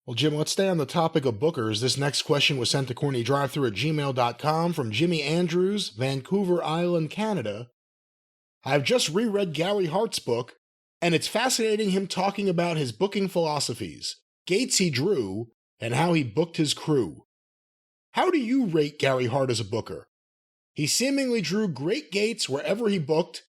Well, Jim, let's stay on the topic of bookers. This next question was sent to CornyDriveThru at gmail.com from Jimmy Andrews, Vancouver Island, Canada. I've just reread Gary Hart's book, and it's fascinating him talking about his booking philosophies, gates he drew, and how he booked his crew. How do you rate Gary Hart as a booker? He seemingly drew great gates wherever he booked.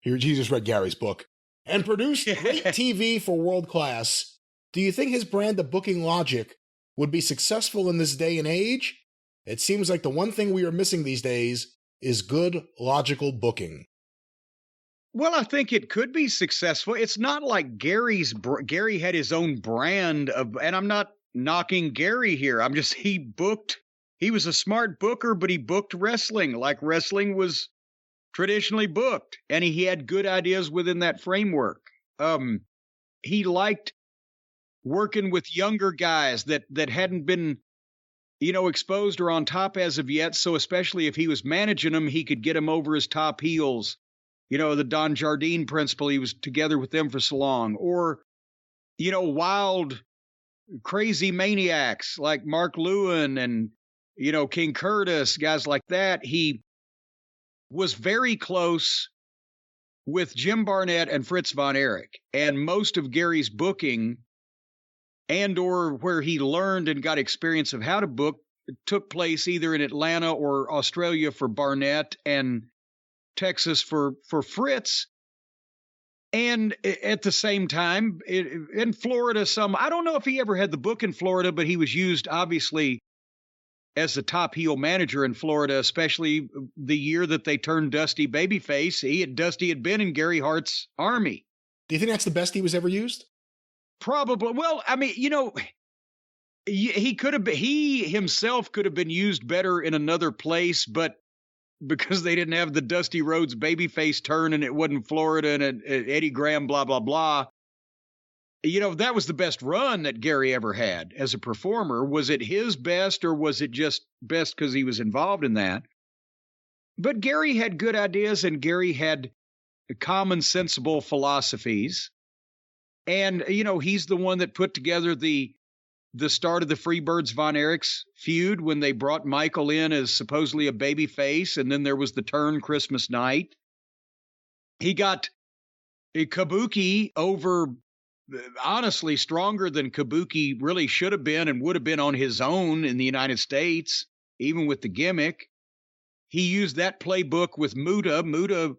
Here, he just read Gary's book. And produced great TV for world class. Do you think his brand of booking logic would be successful in this day and age? It seems like the one thing we are missing these days is good, logical booking. Well, I think it could be successful. It's not like Gary had his own brand of, and I'm not knocking Gary here. He was a smart booker, but he booked wrestling like wrestling was traditionally booked, and he had good ideas within that framework. He liked working with younger guys that hadn't been, exposed or on top as of yet. So especially if he was managing them, he could get them over his top heels. The Don Jardine principle, he was together with them for so long. Or, wild, crazy maniacs like Mark Lewin and, King Curtis, guys like that. He was very close with Jim Barnett and Fritz von Erich. And most of Gary's booking and or where he learned and got experience of how to book took place either in Atlanta or Australia for Barnett and Texas for Fritz. And at the same time, in Florida, I don't know if he ever had the book in Florida, but he was used obviously as the top heel manager in Florida, especially the year that they turned Dusty babyface. Dusty had been in Gary Hart's army. Do you think that's the best he was ever used? Probably. Well, I mean, he himself could have been used better in another place, but because they didn't have the Dusty Rhodes babyface turn and it wasn't Florida and Eddie Graham, blah, blah, blah. That was the best run that Gary ever had as a performer. Was it his best or was it just best because he was involved in that? But Gary had good ideas and Gary had common sensible philosophies. And, he's the one that put together the start of the Freebirds Von Erichs feud when they brought Michael in as supposedly a baby face, and then there was the turn Christmas night. He got Kabuki over, honestly, stronger than Kabuki really should have been and would have been on his own in the United States, even with the gimmick. He used that playbook with Muta. Muta,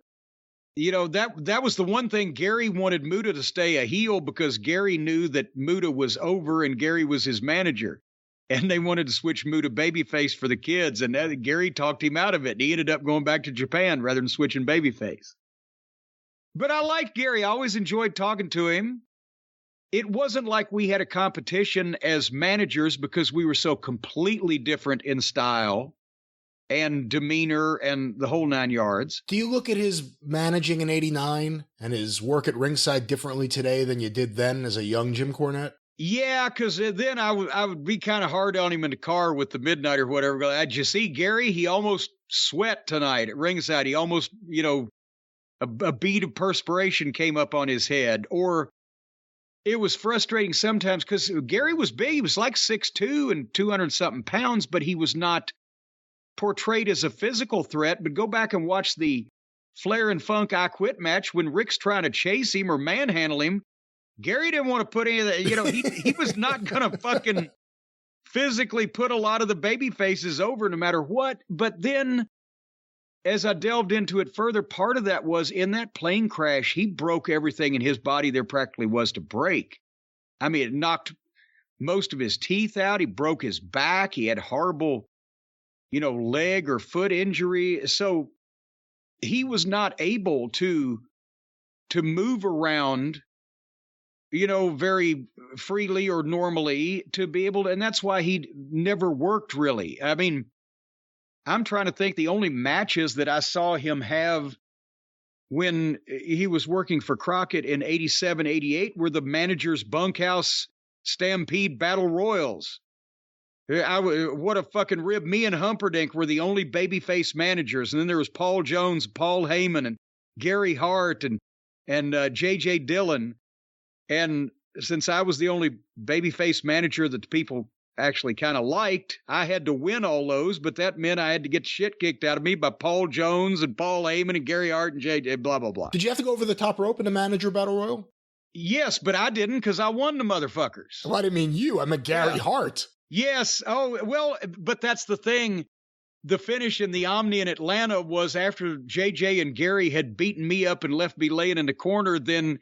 that was the one thing. Gary wanted Muta to stay a heel because Gary knew that Muta was over and Gary was his manager. And they wanted to switch Muta babyface for the kids. And Gary talked him out of it. And he ended up going back to Japan rather than switching babyface. But I liked Gary. I always enjoyed talking to him. It wasn't like we had a competition as managers because we were so completely different in style and demeanor and the whole 9 yards. Do you look at his managing in '89 and his work at ringside differently today than you did then as a young Jim Cornette? Yeah, because then I would be kind of hard on him in the car with the Midnight or whatever. Did you see Gary? He almost sweat tonight at ringside. He almost, a bead of perspiration came up on his head. Or it was frustrating sometimes because Gary was big. He was like 6'2" and 200-something pounds, but he was not portrayed as a physical threat. But go back and watch the Flair and Funk I Quit match when Rick's trying to chase him or manhandle him. Gary didn't want to put any of that, he was not going to fucking physically put a lot of the baby faces over no matter what. But then as I delved into it further, part of that was in that plane crash, he broke everything in his body there practically was to break. I mean, it knocked most of his teeth out. He broke his back. He had horrible, leg or foot injury. So he was not able to move around, very freely or normally to be able to, and that's why he never worked really. I mean, I'm trying to think the only matches that I saw him have when he was working for Crockett in 87, 88 were the manager's bunkhouse stampede battle royals. What a fucking rib. Me and Humperdinck were the only babyface managers. And then there was Paul Jones, Paul Heyman, and Gary Hart, and J.J. Dillon. And since I was the only babyface manager that the people actually kind of liked, I had to win all those, but that meant I had to get shit kicked out of me by Paul Jones and Paul Heyman and Gary Hart and JJ, blah, blah, blah. Did you have to go over the top rope in a manager battle royal? Yes, but I didn't because I won the motherfuckers. Well, I didn't mean you. I meant Gary Hart. Yes. Oh, well, but that's the thing. The finish in the Omni in Atlanta was after JJ and Gary had beaten me up and left me laying in the corner, then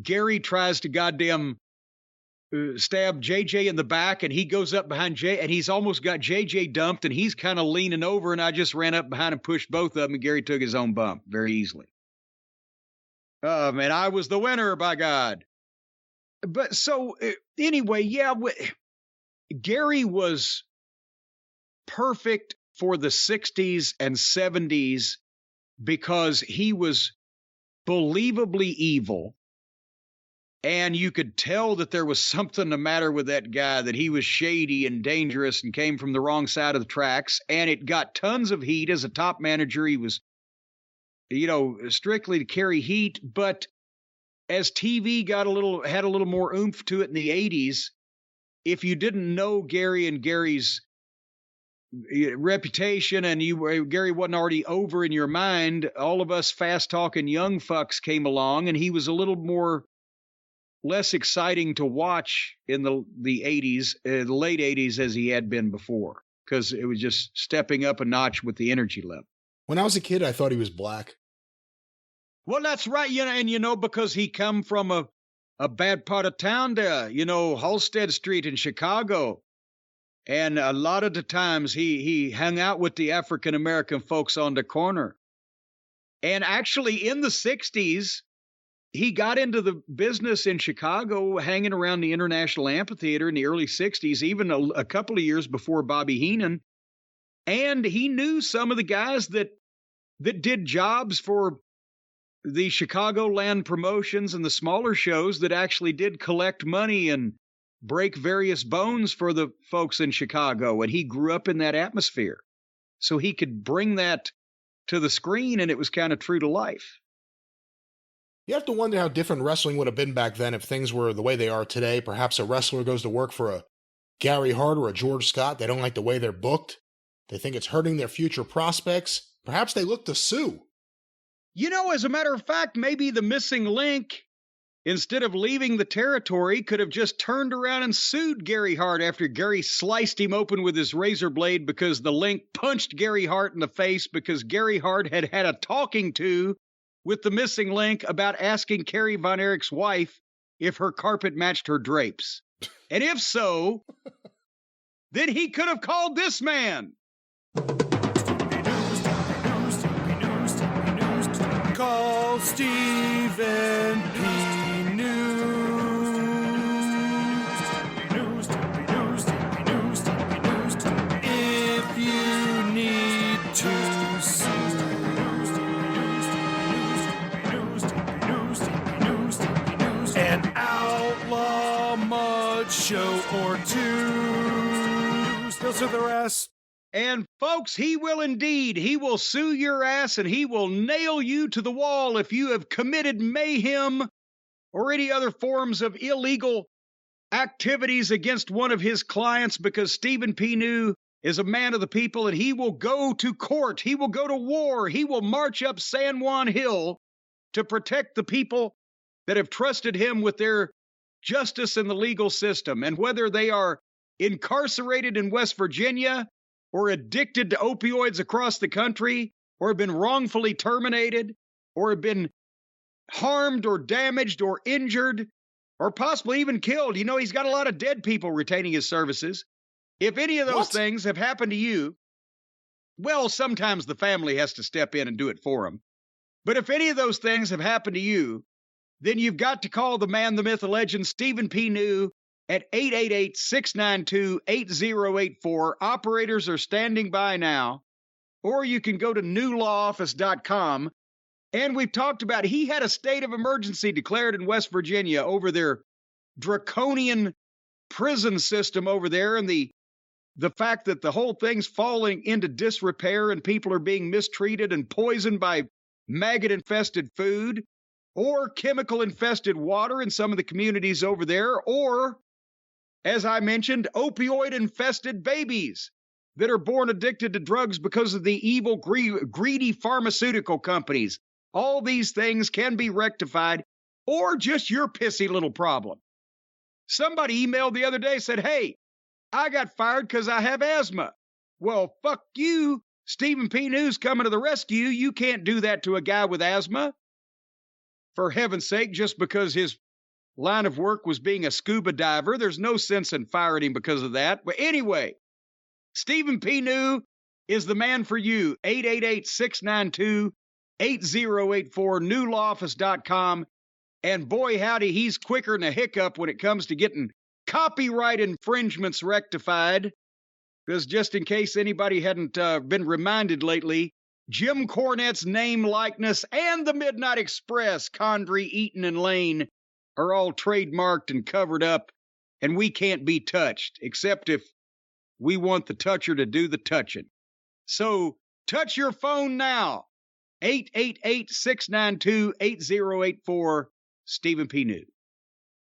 Gary tries to goddamn stab JJ in the back, and he goes up behind Jay, and he's almost got JJ dumped, and he's kind of leaning over, and I just ran up behind and pushed both of them, and Gary took his own bump very easily. And I was the winner, by God. But so, anyway, yeah, Gary was perfect for the 60s and 70s because he was believably evil. And you could tell that there was something the matter with that guy, that he was shady and dangerous and came from the wrong side of the tracks. And it got tons of heat as a top manager. He was, strictly to carry heat. But as TV had a little more oomph to it in the 80s, if you didn't know Gary and Gary's reputation and Gary wasn't already over in your mind, all of us fast-talking young fucks came along, and he was a little more less exciting to watch in the 80s, the late 80s, as he had been before, because it was just stepping up a notch with the energy level. When I was a kid, I thought he was black. Well, that's right, because he come from a bad part of town there, Halstead Street in Chicago. And a lot of the times he hung out with the African-American folks on the corner. And actually in the 60s, he got into the business in Chicago, hanging around the International Amphitheater in the early 60s, even a couple of years before Bobby Heenan. And he knew some of the guys that did jobs for the Chicagoland promotions and the smaller shows that actually did collect money and break various bones for the folks in Chicago. And he grew up in that atmosphere. So he could bring that to the screen, and it was kind of true to life. You have to wonder how different wrestling would have been back then if things were the way they are today. Perhaps a wrestler goes to work for a Gary Hart or a George Scott. They don't like the way they're booked. They think it's hurting their future prospects. Perhaps they look to sue. As a matter of fact, maybe the missing link, instead of leaving the territory, could have just turned around and sued Gary Hart after Gary sliced him open with his razor blade because the link punched Gary Hart in the face because Gary Hart had a talking to with the missing link about asking Kerry Von Erich's wife if her carpet matched her drapes. And if so, then he could have called this man. Call Stephen P. News. If you need to sue. An outlaw mud show or two. They'll sue their ass. And folks, he will indeed. He will sue your ass and he will nail you to the wall if you have committed mayhem or any other forms of illegal activities against one of his clients, because Stephen P. New is a man of the people and he will go to court. He will go to war. He will march up San Juan Hill to protect the people that have trusted him with their justice in the legal system. And whether they are incarcerated in West Virginia or addicted to opioids across the country, or have been wrongfully terminated, or have been harmed or damaged or injured, or possibly even killed. He's got a lot of dead people retaining his services. If any of those things have happened to you, well, sometimes the family has to step in and do it for them. But if any of those things have happened to you, then you've got to call the man, the myth, the legend, Stephen P. New, at 888-692-8084. Operators are standing by now. Or you can go to newlawoffice.com. And we've talked about, he had a state of emergency declared in West Virginia over their draconian prison system over there, and the fact that the whole thing's falling into disrepair and people are being mistreated and poisoned by maggot-infested food. or chemical-infested water in some of the communities over there, or, as I mentioned, opioid-infested babies that are born addicted to drugs because of the evil, greedy pharmaceutical companies. All these things can be rectified, or just your pissy little problem. Somebody emailed the other day, said, hey, I got fired because I have asthma. Well, fuck you. Stephen P. News coming to the rescue. You can't do that to a guy with asthma. For heaven's sake, just because his line of work was being a scuba diver, there's no sense in firing him because of that. But anyway, Stephen P. New is the man for you. 888-692-8084, newlawoffice.com. And boy, howdy, he's quicker than a hiccup when it comes to getting copyright infringements rectified. Because just in case anybody hadn't been reminded lately, Jim Cornette's name, likeness, and the Midnight Express, Condrey, Eaton, and Lane are all trademarked and covered up, and we can't be touched, except if we want the toucher to do the touching. So touch your phone now. 888-692-8084, Stephen P. New.